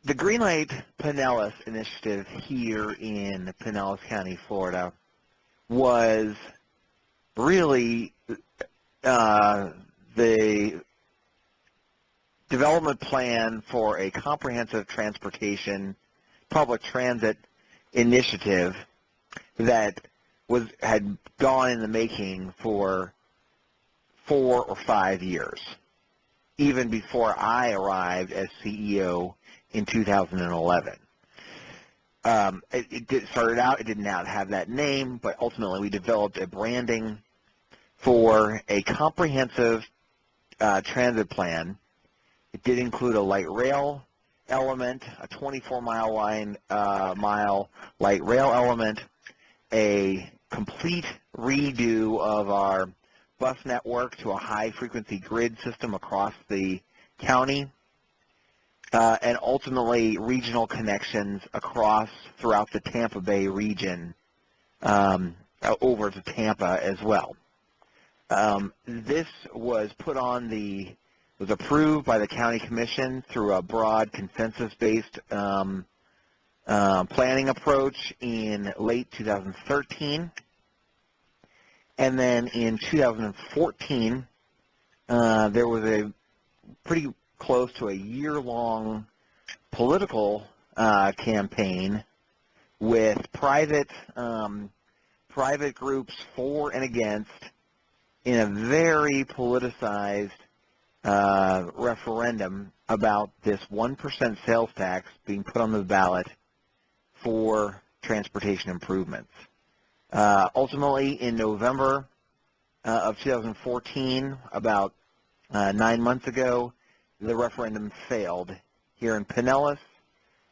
The Greenlight Pinellas initiative here in Pinellas County, Florida, was really the development plan for a comprehensive transportation public transit initiative that had gone in the making for 4 or 5 years, even before I arrived as CEO in 2011. It started out, it did not have that name, but ultimately we developed a branding for a comprehensive transit plan. It did include a light rail element, a 24-mile light rail element, a complete redo of our bus network to a high-frequency grid system across the county, and ultimately regional connections throughout the Tampa Bay region over to Tampa as well. This was approved by the County Commission through a broad consensus-based planning approach in late 2013. And then in 2014, there was a pretty close to a year-long political campaign with private groups for and against in a very politicized referendum about this 1% sales tax being put on the ballot for transportation improvements. Ultimately, in November of 2014, about 9 months ago, the referendum failed here in Pinellas,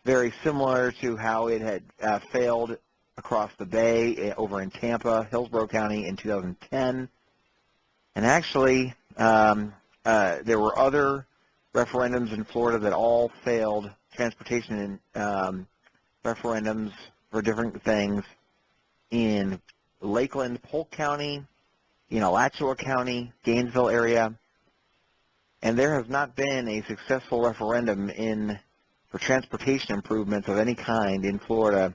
very similar to how it had failed across the bay over in Tampa, Hillsborough County in 2010. And actually, there were other referendums in Florida that all failed, transportation referendums for different things in Lakeland, Polk County, in Alachua County, Gainesville area. And there has not been a successful referendum for transportation improvements of any kind in Florida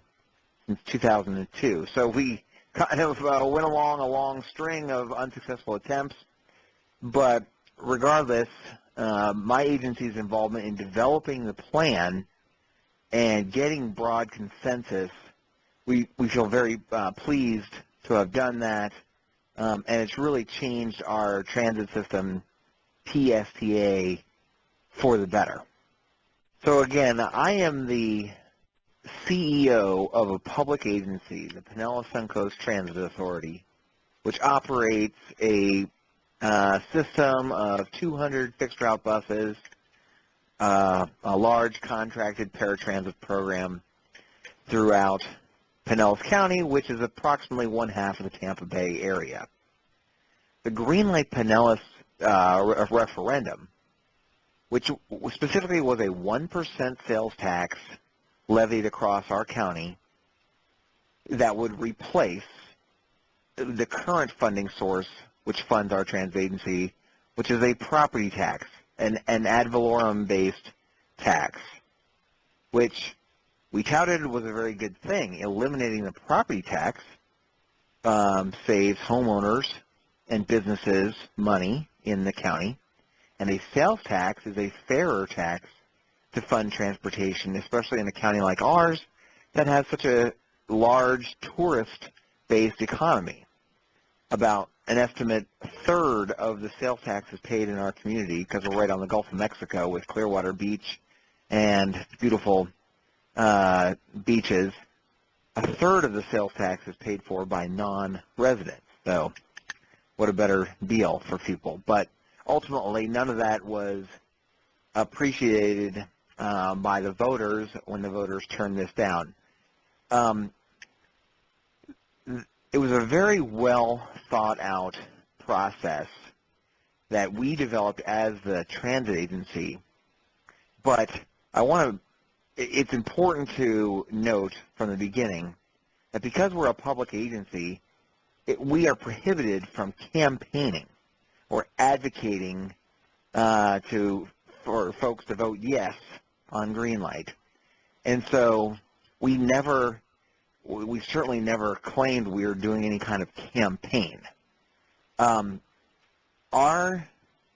since 2002. So we kind of went along a long string of unsuccessful attempts. But regardless, my agency's involvement in developing the plan and getting broad consensus, we feel very pleased to have done that, and it's really changed our transit system, PSTA, for the better. So again, I am the CEO of a public agency, the Pinellas Suncoast Transit Authority, which operates a system of 200 fixed-route buses, a large contracted paratransit program throughout Pinellas County, which is approximately 1/2 of the Tampa Bay area. The Greenlight Pinellas referendum, which specifically was a 1% sales tax levied across our county that would replace the current funding source which funds our transit agency, which is a property tax, an ad valorem-based tax, which we touted was a very good thing. Eliminating the property tax saves homeowners and businesses money in the county, and a sales tax is a fairer tax to fund transportation, especially in a county like ours that has such a large tourist-based economy. About an estimate third of the sales tax is paid in our community because we're right on the Gulf of Mexico with Clearwater Beach and beautiful beaches. A third of the sales tax is paid for by non-residents. So what a better deal for people. But ultimately, none of that was appreciated by the voters when the voters turned this down. It was a very well thought out process that we developed as the transit agency, but it's important to note from the beginning that because we're a public agency, we are prohibited from campaigning or advocating for folks to vote yes on Greenlight. And so we certainly never claimed we were doing any kind of campaign. Our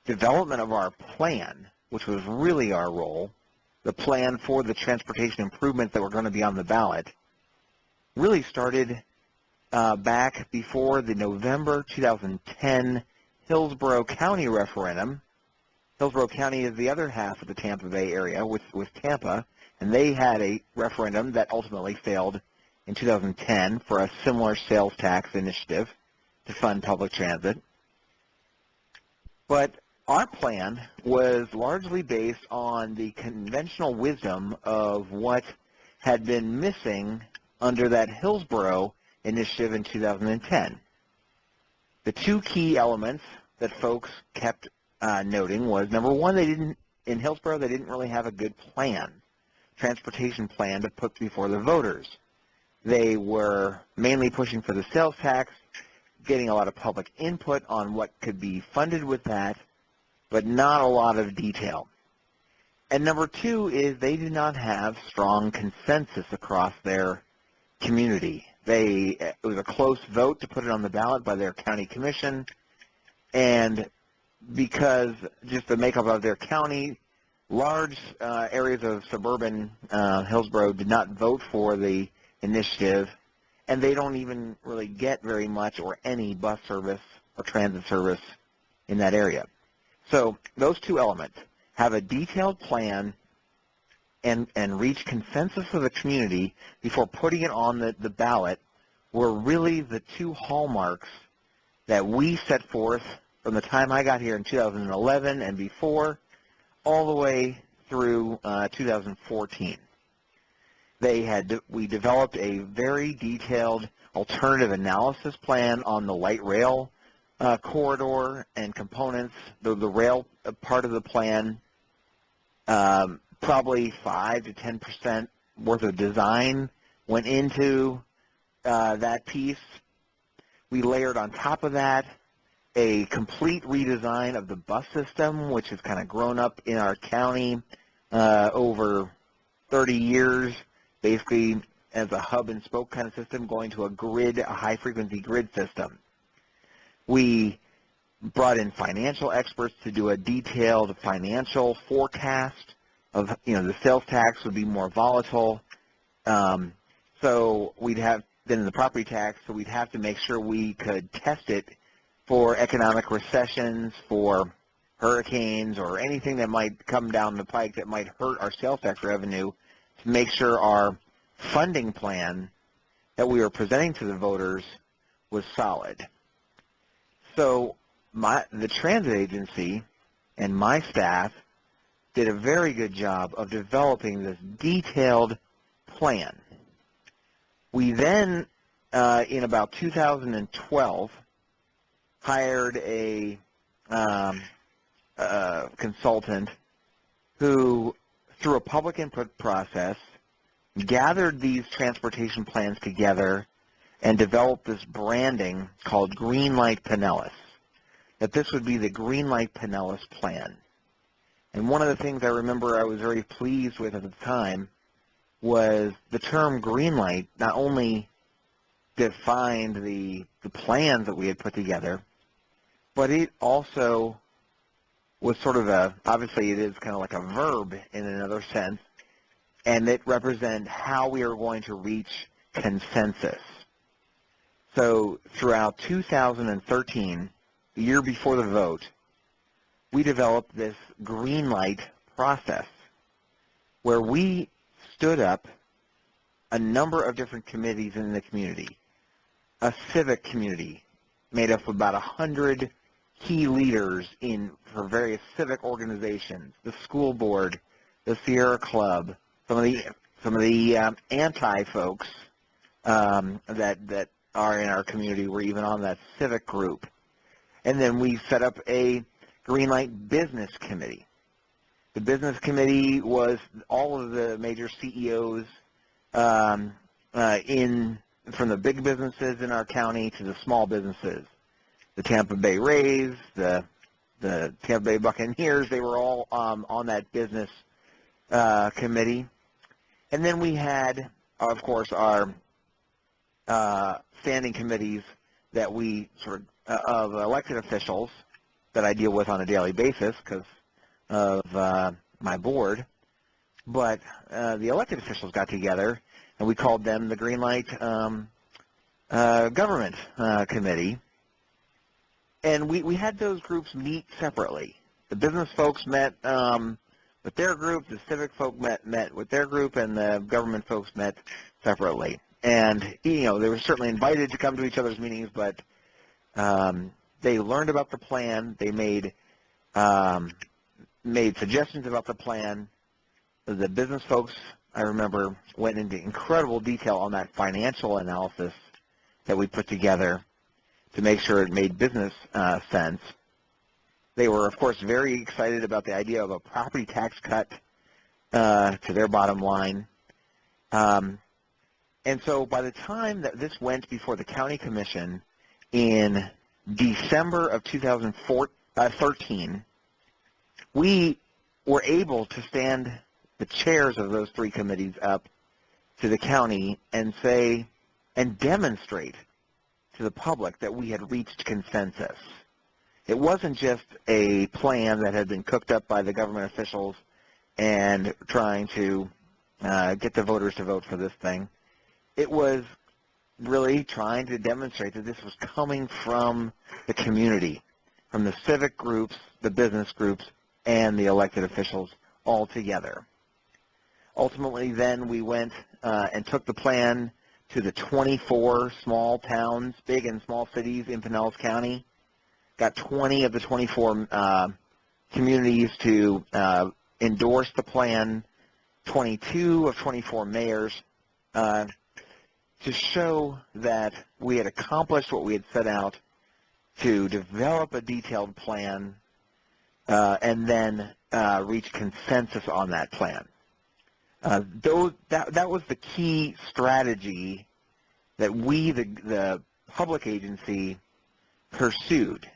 development of our plan, which was really our role, the plan for the transportation improvements that were going to be on the ballot, really started back before the November 2010 Hillsborough County referendum. Hillsborough County is the other half of the Tampa Bay area with Tampa, and they had a referendum that ultimately failed in 2010 for a similar sales tax initiative to fund public transit. But our plan was largely based on the conventional wisdom of what had been missing under that Hillsborough initiative in 2010. The two key elements that folks kept noting was, number one, in Hillsborough, they didn't really have a good plan, transportation plan to put before the voters. They were mainly pushing for the sales tax, getting a lot of public input on what could be funded with that, but not a lot of detail. And number two is they did not have strong consensus across their community. It was a close vote to put it on the ballot by their county commission, and because just the makeup of their county, large areas of suburban Hillsborough did not vote for the initiative, and they don't even really get very much or any bus service or transit service in that area. So those two elements, have a detailed plan and reach consensus of the community before putting it on the ballot, were really the two hallmarks that we set forth from the time I got here in 2011 and before, all the way through 2014. We developed a very detailed alternative analysis plan on the light rail corridor and components. The rail part of the plan, probably 5 to 10% worth of design went into that piece. We layered on top of that a complete redesign of the bus system, which has kind of grown up in our county over 30 years, basically as a hub and spoke kind of system, going to a high-frequency grid system. We brought in financial experts to do a detailed financial forecast of, the sales tax would be more volatile. So we'd have, then the property tax, so we'd have to make sure we could test it for economic recessions, for hurricanes, or anything that might come down the pike that might hurt our sales tax revenue, to make sure our funding plan that we were presenting to the voters was solid. So the transit agency and my staff did a very good job of developing this detailed plan. We then, in about 2012, hired a consultant who, through a public input process, gathered these transportation plans together and developed this branding called Greenlight Pinellas, that this would be the Greenlight Pinellas plan. And one of the things I remember I was very pleased with at the time was the term Greenlight not only defined the plans that we had put together, but it also was sort of obviously it is kind of like a verb in another sense, and it represents how we are going to reach consensus. So throughout 2013, the year before the vote, we developed this Greenlight process where we stood up a number of different committees in the community, a civic committee made up of about 100 key leaders for various civic organizations, the school board, the Sierra Club, some of the anti-folks that are in our community were even on that civic group. And then we set up a Greenlight Business Committee. The Business Committee was all of the major CEOs from the big businesses in our county to the small businesses. The Tampa Bay Rays, the Tampa Bay Buccaneers, they were all on that business committee. And then we had, of course, our standing committees that we sort of elected officials that I deal with on a daily basis because of my board. But the elected officials got together, and we called them the Greenlight Government Committee. And we had those groups meet separately. The business folks met with their group, the civic folk met with their group, and the government folks met separately. And, you know, they were certainly invited to come to each other's meetings, but they learned about the plan. They made suggestions about the plan. The business folks, I remember, went into incredible detail on that financial analysis that we put together to make sure it made business sense. They were, of course, very excited about the idea of a property tax cut to their bottom line. And so by the time that this went before the county commission in December of 2013, we were able to stand the chairs of those three committees up to the county and say and demonstrate to the public that we had reached consensus. It wasn't just a plan that had been cooked up by the government officials and trying to get the voters to vote for this thing. It was really trying to demonstrate that this was coming from the community, from the civic groups, the business groups, and the elected officials all together. Ultimately, then, we went and took the plan to the 24 small towns, big and small cities in Pinellas County, got 20 of the 24 communities to endorse the plan, 22 of 24 mayors, to show that we had accomplished what we had set out to develop a detailed plan and then reach consensus on that plan. That was the key strategy that we, the public agency, pursued.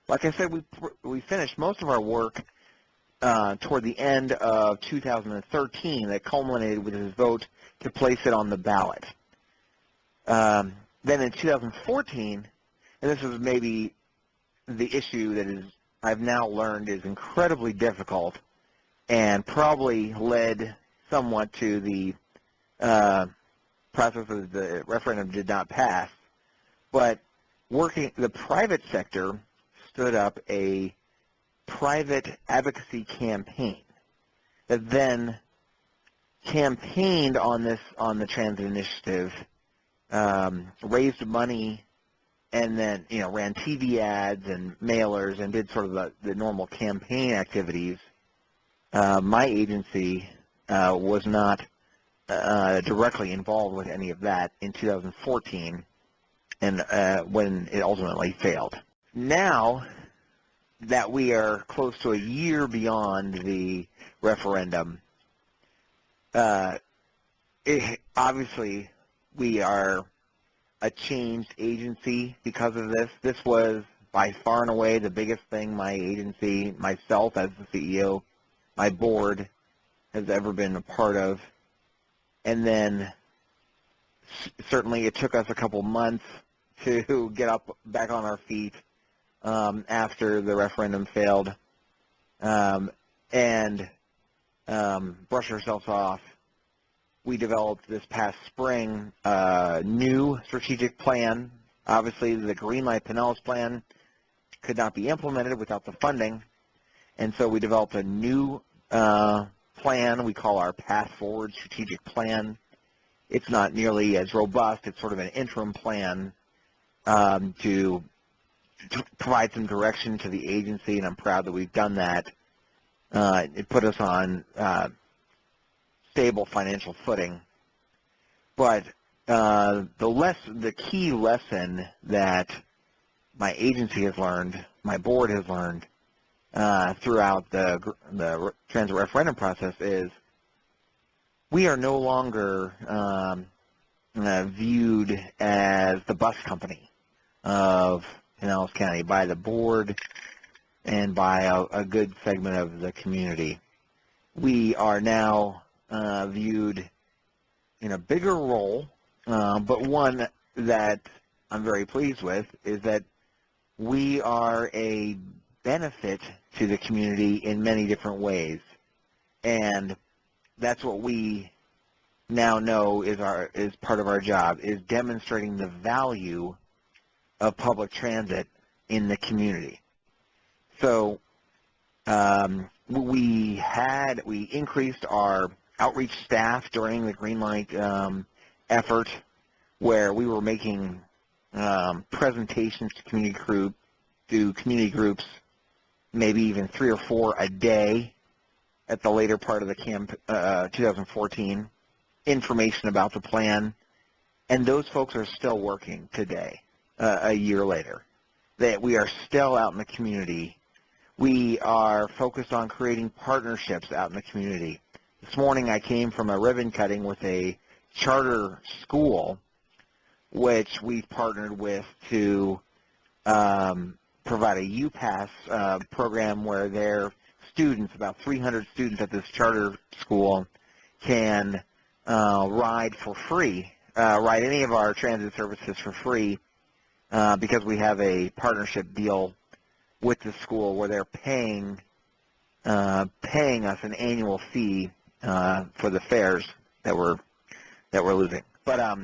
Like I said, we finished most of our work toward the end of 2013 that culminated with his vote to place it on the ballot. Then in 2014, and this is maybe the issue that I've now learned is incredibly difficult and probably led somewhat to the process of the referendum did not pass, but the private sector stood up a private advocacy campaign that then campaigned on the transit initiative, raised money, and then ran TV ads and mailers and did sort of the normal campaign activities. My agency was not directly involved with any of that in 2014, and when it ultimately failed. Now that we are close to a year beyond the referendum, obviously we are a changed agency because of this. This was by far and away the biggest thing my agency, myself as the CEO, my board has ever been a part of. And then certainly it took us a couple months to get back on our feet after the referendum failed and brush ourselves off. We developed this past spring a new strategic plan. Obviously, the Greenlight Pinellas plan could not be implemented without the funding, and so we developed a new plan we call our Path Forward Strategic Plan. It's not nearly as robust. It's sort of an interim plan to provide some direction to the agency, and I'm proud that we've done that. It put us on stable financial footing. But the key lesson that my agency has learned, my board has learned throughout the transit referendum process is we are no longer viewed as the bus company of Pinellas County by the board and by a good segment of the community. We are now viewed in a bigger role, but one that I'm very pleased with, is that we are a benefit to the community in many different ways. And that's what we now know is part of our job, is demonstrating the value of public transit in the community. So we increased our outreach staff during the Greenlight effort, where we were making presentations to community groups, maybe even 3 or 4 a day at the later part of the 2014, information about the plan. And those folks are still working today, a year later. We are still out in the community. We are focused on creating partnerships out in the community. This morning I came from a ribbon cutting with a charter school, which we've partnered with to provide a UPass program where their students, about 300 students at this charter school, can ride for free, ride any of our transit services for free, because we have a partnership deal with the school where they're paying us an annual fee for the fares that we're losing. But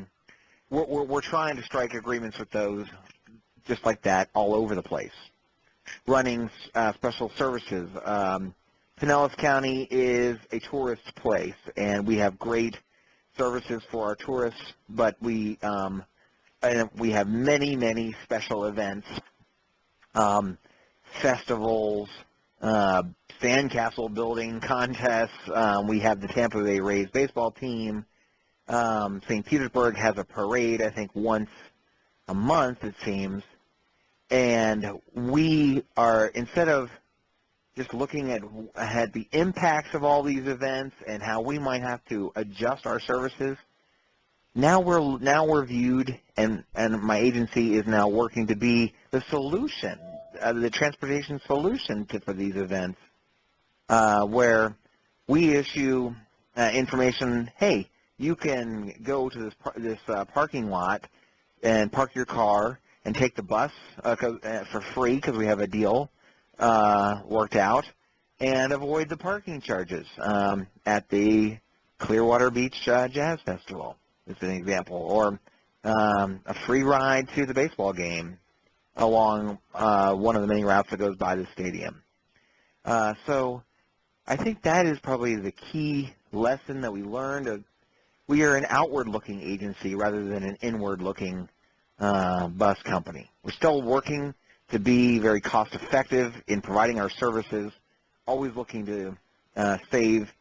we're trying to strike agreements with those just like that all over the place. Running special services. Pinellas County is a tourist place, and we have great services for our tourists, but we have many, many special events, festivals, sandcastle building contests. We have the Tampa Bay Rays baseball team. St. Petersburg has a parade, I think, once a month, it seems. And we are, instead of just looking at the impacts of all these events and how we might have to adjust our services, now we're viewed, and my agency is now working to be the solution, the transportation solution for these events, where we issue information. Hey, you can go to this parking lot and park your car and take the bus for free, because we have a deal worked out, and avoid the parking charges at the Clearwater Beach Jazz Festival, is an example, or a free ride to the baseball game along one of the many routes that goes by the stadium. So I think that is probably the key lesson that we learned. We are an outward-looking agency rather than an inward-looking bus company. We're still working to be very cost-effective in providing our services, always looking to save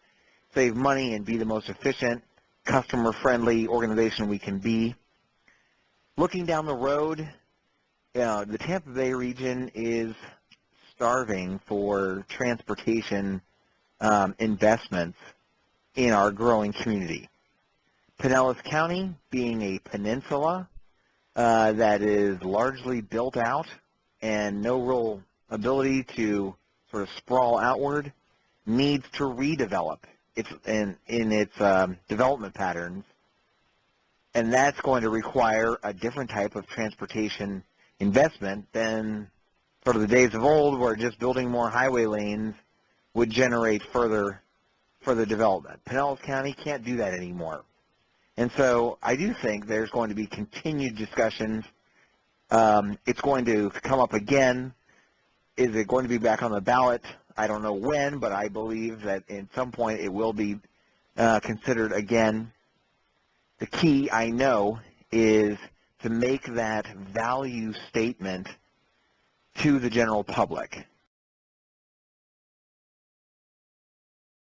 money and be the most efficient, customer-friendly organization we can be. Looking down the road, the Tampa Bay region is starving for transportation investments in our growing community. Pinellas County, being a peninsula that is largely built out and no real ability to sort of sprawl outward, needs to redevelop in its development patterns, and that's going to require a different type of transportation investment than sort of the days of old, where just building more highway lanes would generate further development. Pinellas County can't do that anymore. And so I do think there's going to be continued discussions. It's going to come up again. Is it going to be back on the ballot? I don't know when, but I believe that at some point it will be considered again. The key, I know, is to make that value statement to the general public.